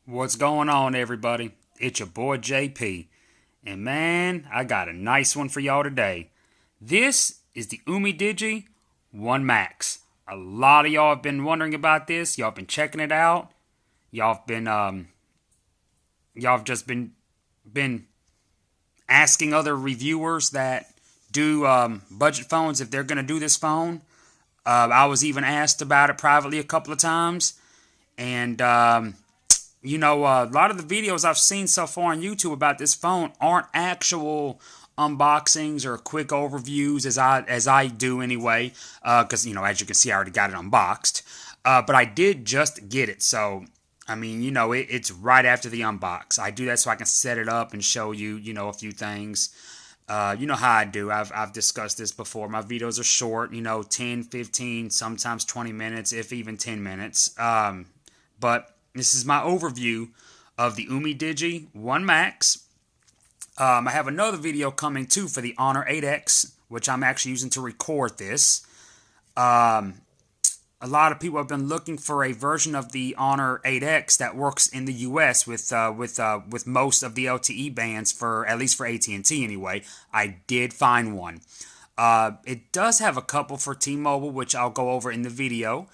What's going on, everybody? It's your boy JP, and man, I got a nice one for y'all today. This is the UmiDigi One Max. A lot of y'all have been wondering about this. Y'all have been checking it out. Y'all have been y'all have just been asking other reviewers that do budget phones if they're gonna do this phone. I was even asked about it privately a couple of times, and a lot of the videos I've seen so far on YouTube about this phone aren't actual unboxings or quick overviews as I do anyway. Because as you can see, I already got it unboxed. But I did just get it, so I mean, it's right after the unbox. I do that so I can set it up and show you, a few things. You know how I do. I've discussed this before. My videos are short, 10, 15, sometimes 20 minutes, if even 10 minutes. But this is my overview of the UmiDigi One Max. I have another video coming too for the Honor 8X, which I'm actually using to record this. A lot of people have been looking for a version of the Honor 8X that works in the U.S. with most of the LTE bands, for at least for AT&T anyway. I did find one. It does have a couple for T-Mobile, which I'll go over in the video.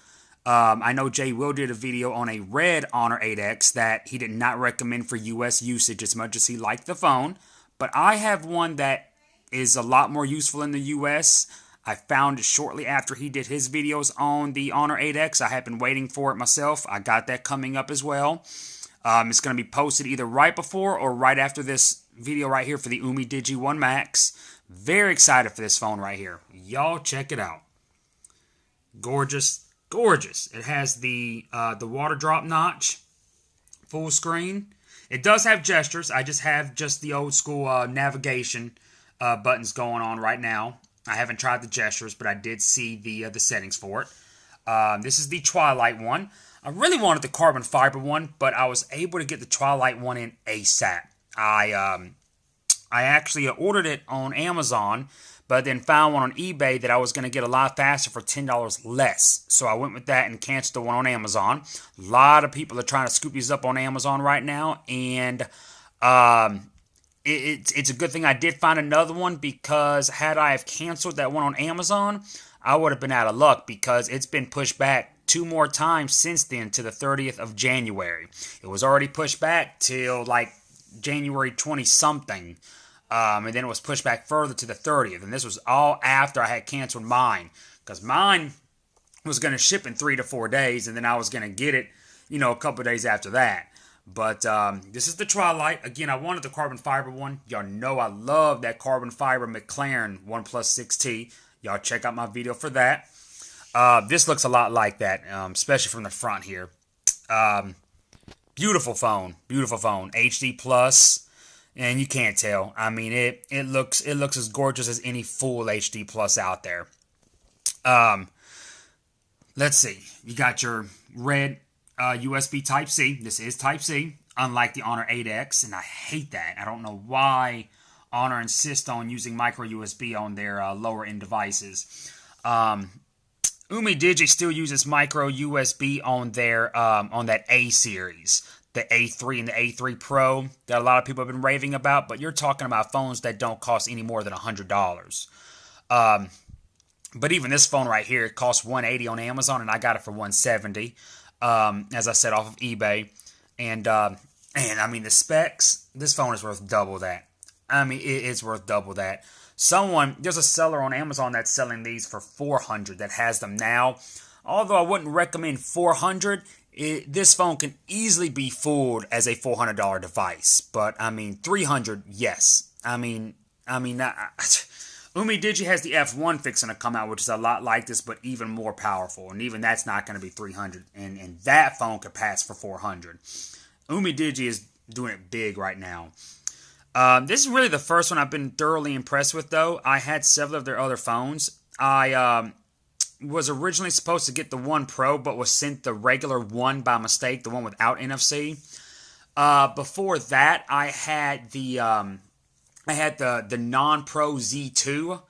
I know Jay Will did a video on a red Honor 8X that he did not recommend for US usage as much as he liked the phone. But I have one that is a lot more useful in the US. I found it shortly after he did his videos on the Honor 8X. I had been waiting for it myself. I got that coming up as well. It's going to be posted either right before or right after this video right here for the UmiDigi One Max. Very excited for this phone right here. Y'all check it out. Gorgeous. Gorgeous. It has the water drop notch, full screen. It does have gestures. I just have the old school navigation buttons going on right now. I haven't tried the gestures, but I did see the settings for it. This is the Twilight one. I really wanted the carbon fiber one, but I was able to get the Twilight one in ASAP. I actually ordered it on Amazon, but then found one on eBay that I was going to get a lot faster for $10 less. So I went with that and canceled the one on Amazon. A lot of people are trying to scoop these up on Amazon right now, and it's a good thing I did find another one, because had I have canceled that one on Amazon, I would have been out of luck, because it's been pushed back 2 more times since then to the 30th of January. It was already pushed back till like January 20-something. And then it was pushed back further to the 30th. And this was all after I had canceled mine, because mine was going to ship in 3 to 4 days, and then I was going to get it, a couple of days after that. But this is the Twilight. Again, I wanted the carbon fiber one. Y'all know I love that carbon fiber McLaren OnePlus 6T. Y'all check out my video for that. This looks a lot like that, especially from the front here. Beautiful phone. Beautiful phone. HD Plus. And you can't tell. I mean, it looks as gorgeous as any full HD Plus out there. Let's see. You got your red USB Type-C. This is Type-C, unlike the Honor 8X, and I hate that. I don't know why Honor insists on using micro USB on their lower-end devices. UmiDigi still uses micro USB on their on that A series. The A3 and the A3 Pro that a lot of people have been raving about, but you're talking about phones that don't cost any more than $100. But even this phone right here, it costs $180 on Amazon, and I got it for $170. As I said, off of eBay. And I mean, the specs, this phone is worth double that. I mean, it's worth double that. There's a seller on Amazon that's selling these for $400 that has them now. Although I wouldn't recommend $400. This phone can easily be fooled as a $400 device, but I mean $300, yes. I mean, UmiDigi has the F1 fixing to come out, which is a lot like this, but even more powerful, and even that's not going to be $300, and that phone could pass for $400. UmiDigi is doing it big right now. This is really the first one I've been thoroughly impressed with, though. I had several of their other phones. I was originally supposed to get the One Pro, but was sent the regular one by mistake, the one without NFC. Before that, I had the non-Pro Z2,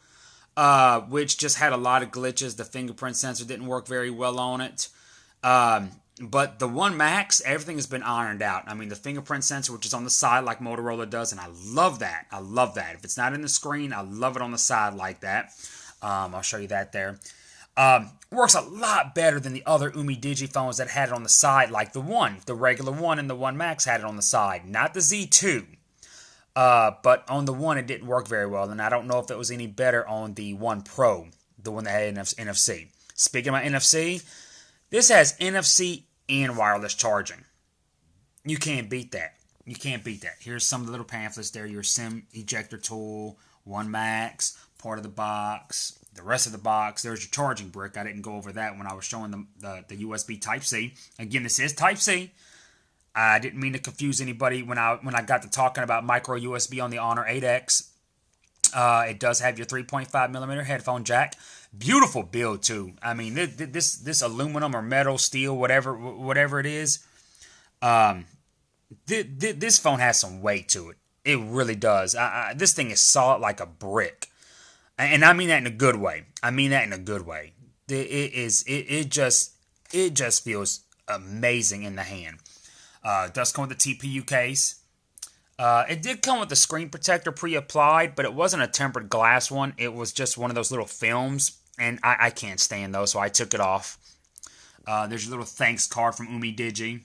which just had a lot of glitches. The fingerprint sensor didn't work very well on it. But the One Max, everything has been ironed out. I mean, the fingerprint sensor, which is on the side like Motorola does, and I love that. I love that. If it's not in the screen, I love it on the side like that. I'll show you that there. Works a lot better than the other UmiDigi phones that had it on the side, like the One. The regular One and the One Max had it on the side, not the Z2. But on the One, it didn't work very well, and I don't know if it was any better on the One Pro, the one that had NFC. Speaking of NFC, this has NFC and wireless charging. You can't beat that. You can't beat that. Here's some of the little pamphlets there. Your SIM ejector tool, One Max, part of the box, the rest of the box. There's your charging brick. I didn't go over that when I was showing the USB Type-C. Again, this is Type-C. I didn't mean to confuse anybody when I got to talking about micro USB on the Honor 8X. It does have your 3.5 millimeter headphone jack. Beautiful build too. I mean, this aluminum or metal, steel, whatever it is. This phone has some weight to it. It really does. This thing is solid like a brick, and I mean that in a good way. It just feels amazing in the hand. It does come with the TPU case. It did come with a screen protector pre-applied, but it wasn't a tempered glass one. It was just one of those little films, and I can't stand those, so I took it off. There's a little thanks card from UmiDigi.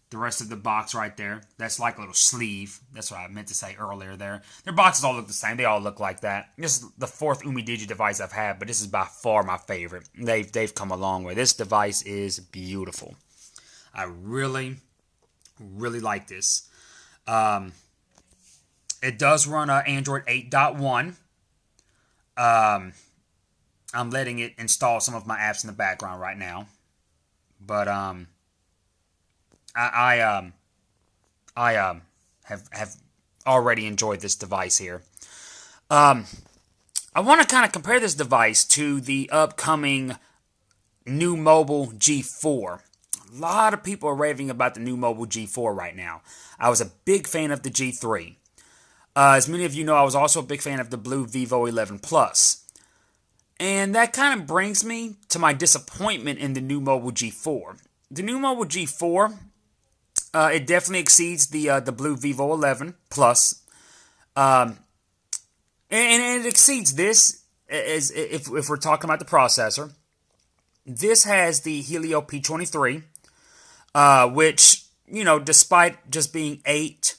The rest of the box right there, that's like a little sleeve. That's what I meant to say earlier there. Their boxes all look the same. They all look like that. This is the fourth UmiDigi device I've had, but this is by far my favorite. They've come a long way. This device is beautiful. I really like this. It does run Android 8.1. I'm letting it install some of my apps in the background right now, but I have already enjoyed this device here. I want to kind of compare this device to the upcoming new mobile G4. A lot of people are raving about the new mobile G4 right now. I was a big fan of the G3. As many of you know, I was also a big fan of the blue Vivo 11 Plus. And that kind of brings me to my disappointment in the new mobile G4. The new mobile G4, it definitely exceeds the blue Vivo 11 Plus. And it exceeds this, as if we're talking about the processor. This has the Helio P23, which, you know, despite just being 8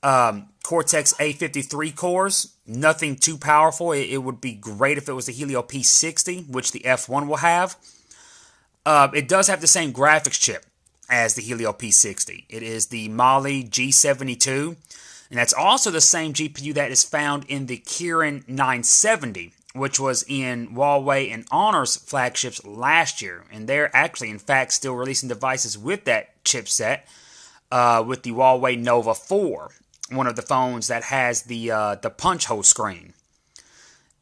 Cortex A53 cores, nothing too powerful. It would be great if it was the Helio P60, which the F1 will have. It does have the same graphics chip as the Helio P60. It is the Mali G72, and that's also the same GPU that is found in the Kirin 970, which was in Huawei and Honor's flagships last year. And they're actually, in fact, still releasing devices with that chipset, with the Huawei Nova 4, one of the phones that has the punch hole screen.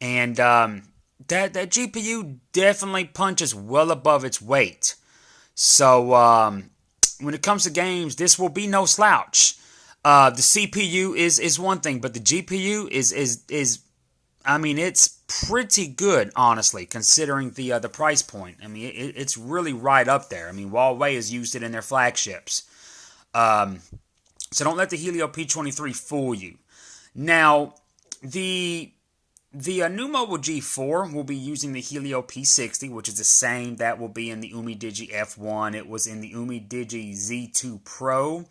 And that GPU definitely punches well above its weight. So when it comes to games, this will be no slouch. The CPU is one thing, but the GPU is I mean, it's pretty good, honestly, considering the price point. I mean, it's really right up there. I mean, Huawei has used it in their flagships. So don't let the Helio P23 fool you. Now, the new mobile G4 will be using the Helio P60, which is the same that will be in the UmiDigi F1. It was in the UmiDigi Z2 Pro,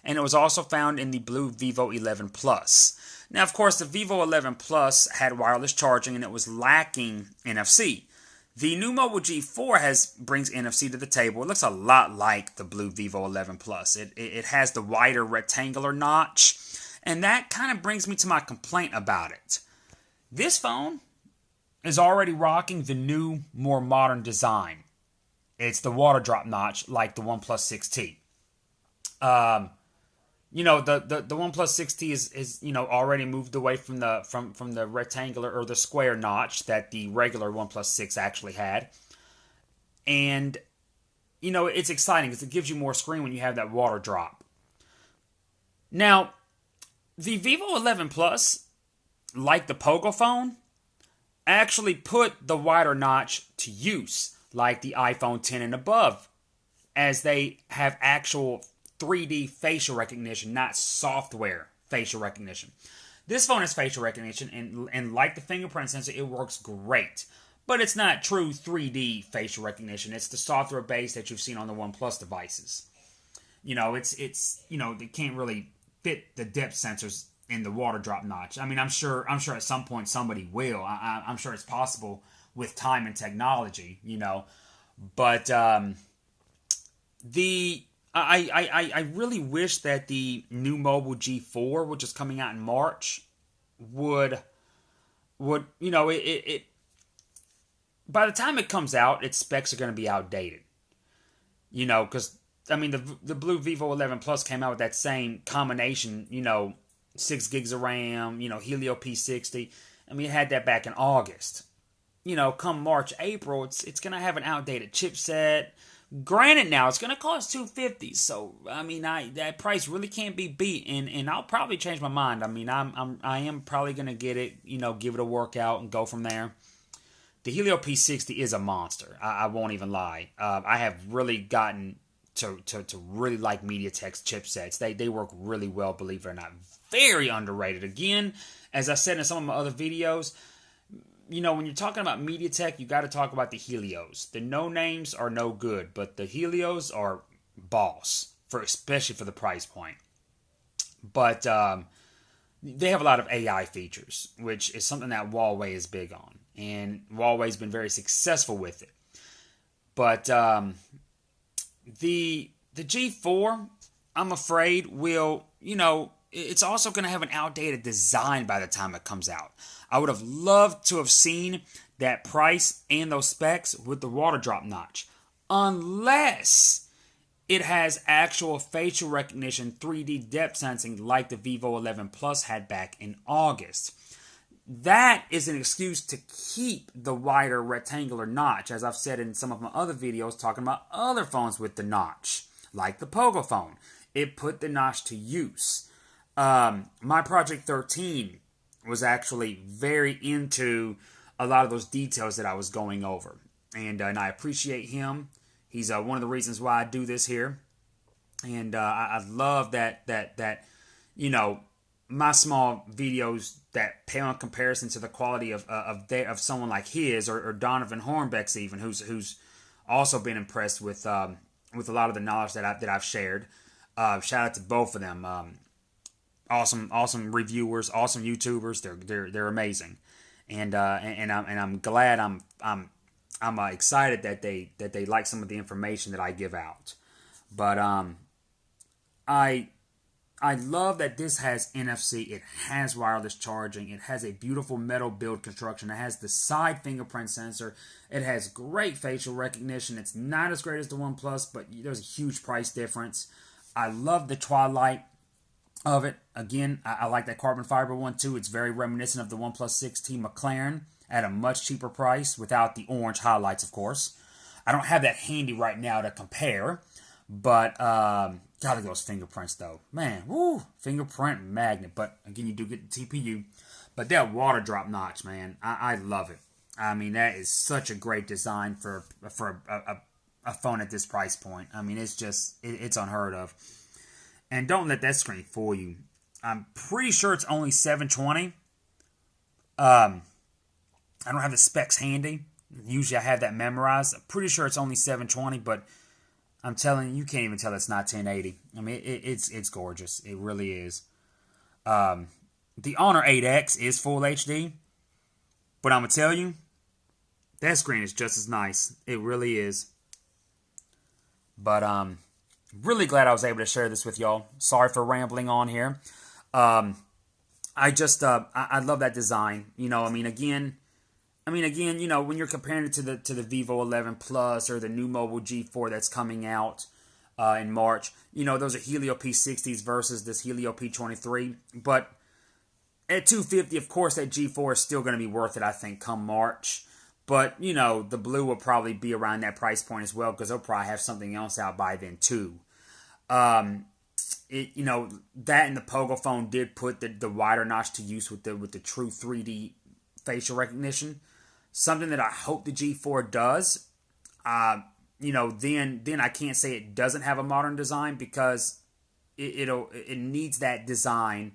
and it was also found in the blue Vivo 11 Plus. Now, of course, the Vivo 11 Plus had wireless charging, and it was lacking NFC. The new mobile G4 brings NFC to the table. It looks a lot like the blue Vivo 11 Plus. It has the wider rectangular notch, and that kind of brings me to my complaint about it. This phone is already rocking the new, more modern design. It's the water drop notch like the OnePlus 6T. You know, the OnePlus 6T is you know, already moved away from the rectangular or the square notch that the regular OnePlus 6 actually had. And, you know, it's exciting because it gives you more screen when you have that water drop. Now, the Vivo 11 Plus, like the Pogo phone, actually put the wider notch to use, like the iPhone 10 and above as they have actual 3D facial recognition, not software facial recognition. This phone has facial recognition, and like the fingerprint sensor, it works great. But it's not true 3D facial recognition. It's the software base that you've seen on the OnePlus devices. It's they can't really fit the depth sensors in the water drop notch. I mean, I'm sure at some point somebody will. I'm sure it's possible with time and technology. But I really wish that the new mobile G4, which is coming out in March, would it by the time it comes out, its specs are going to be outdated. Because I mean the blue Vivo 11 Plus came out with that same combination. 6 gigs of RAM. Helio P60. I mean, it had that back in August. Come March, April, it's going to have an outdated chipset. Granted, now it's going to cost $250, so I mean, that price really can't be beat, and I'll probably change my mind. I mean, I am probably going to get it, give it a workout and go from there. The Helio P60 is a monster. I won't even lie. I have really gotten to really like MediaTek's chipsets. They work really well, believe it or not. Very underrated. Again, as I said in some of my other videos, when you're talking about MediaTek, you got to talk about the Helios. The no-names are no good, but the Helios are boss, especially for the price point. But they have a lot of AI features, which is something that Huawei is big on. And Huawei's been very successful with it. But the G4, I'm afraid, will, it's also going to have an outdated design by the time it comes out. I would have loved to have seen that price and those specs with the water drop notch. Unless it has actual facial recognition 3D depth sensing like the Vivo 11 Plus had back in August. That is an excuse to keep the wider rectangular notch, as I've said in some of my other videos talking about other phones with the notch, like the Pogo phone. It put the notch to use. My Project 13 was actually very into a lot of those details that I was going over. And I appreciate him. He's one of the reasons why I do this here. And I love that my small videos that pale in comparison to the quality of someone like his or Donovan Hornbeck's even, who's also been impressed with a lot of the knowledge that I've shared. Shout out to both of them. Awesome reviewers, awesome YouTubers. They're amazing, and I'm glad I'm excited that they like some of the information that I give out. But I love that this has NFC. It has wireless charging. It has a beautiful metal build construction. It has the side fingerprint sensor. It has great facial recognition. It's not as great as the OnePlus, but there's a huge price difference. I love the twilight of it. Again, I like that carbon fiber one too. It's very reminiscent of the OnePlus 6T McLaren at a much cheaper price without the orange highlights, of course. I don't have that handy right now to compare, but gotta those fingerprints though. Man, woo, fingerprint magnet. But again, you do get the TPU. But that water drop notch, man, I love it. I mean, that is such a great design for a phone at this price point. I mean, it's unheard of. And don't let that screen fool you. I'm pretty sure it's only 720. I don't have the specs handy. Usually I have that memorized. I'm pretty sure it's only 720, but I'm telling you, you can't even tell it's not 1080. I mean, it's gorgeous. It really is. The Honor 8X is full HD, but I'm going to tell you, that screen is just as nice. It really is. But really glad I was able to share this with y'all. Sorry for rambling on here. I love that design. Again, when you're comparing it to the Vivo 11 Plus or the new mobile G4 that's coming out in March, those are Helio P60s versus this Helio P23. But at $250, of course, that G4 is still going to be worth it, I think, come March. But, the blue will probably be around that price point as well because they'll probably have something else out by then, too. That and the Pogo phone did put the wider notch to use with the true 3D facial recognition. Something that I hope the G4 does. then I can't say it doesn't have a modern design, because it needs that design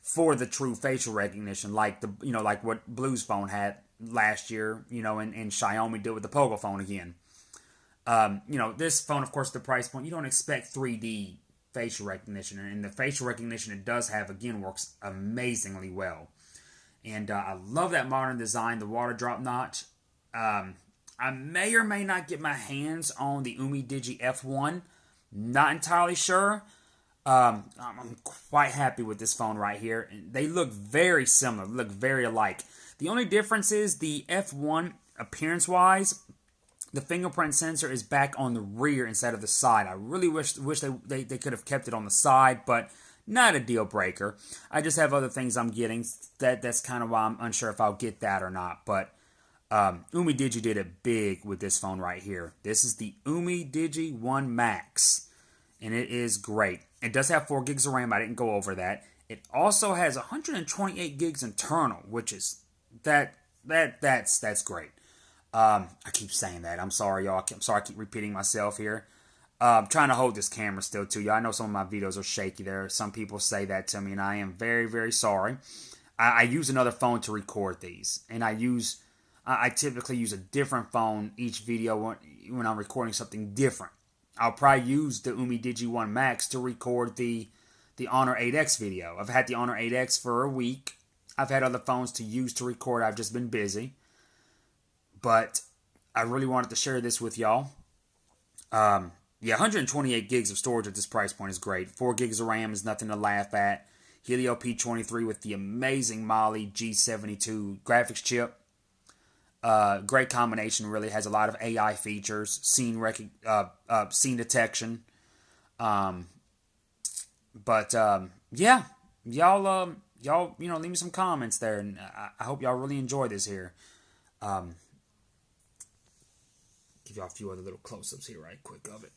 for the true facial recognition, like like what Blue's phone had last year, and Xiaomi did with the Pogo phone again. This phone, of course, the price point, you don't expect 3D facial recognition, and the facial recognition it does have, again, works amazingly well. And I love that modern design, the water drop notch. I may or may not get my hands on the UmiDigi F1. Not entirely sure. I'm quite happy with this phone right here. They look very similar, look very alike. The only difference is the F1, appearance-wise, the fingerprint sensor is back on the rear instead of the side. I really wish they could have kept it on the side, but not a deal breaker. I just have other things I'm getting. That's kind of why I'm unsure if I'll get that or not. But UmiDigi did it big with this phone right here. This is the UmiDigi One Max, and it is great. It does have 4 gigs of RAM. I didn't go over that. It also has 128 gigs internal, which is that's great. I keep saying that. I'm sorry, y'all. I'm sorry I keep repeating myself here. I'm trying to hold this camera still to you. I know some of my videos are shaky there. Some people say that to me, and I am very, very sorry. I use another phone to record these, and I typically use a different phone each video when I'm recording something different. I'll probably use the UmiDigi One Max to record the Honor 8X video. I've had the Honor 8X for a week. I've had other phones to use to record. I've just been busy. But I really wanted to share this with y'all. 128 gigs of storage at this price point is great. 4 gigs of RAM is nothing to laugh at. Helio P23 with the amazing Mali G72 graphics chip. Great combination, really has a lot of AI features, scene detection. Yeah, y'all leave me some comments there, and I hope y'all really enjoy this here. Give y'all a few other little close-ups here right quick of it.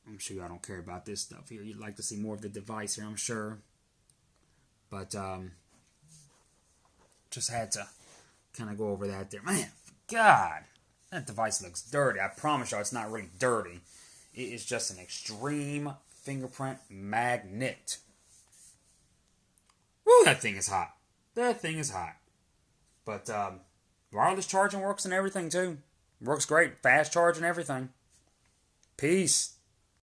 I'm sure y'all don't care about this stuff here. You'd like to see more of the device here, I'm sure. But just had to kind of go over that there. Man, God, that device looks dirty. I promise y'all it's not really dirty. It is just an extreme fingerprint magnet. Woo, that thing is hot. That thing is hot. But wireless charging works and everything too. Works great. Fast charge and everything. Peace.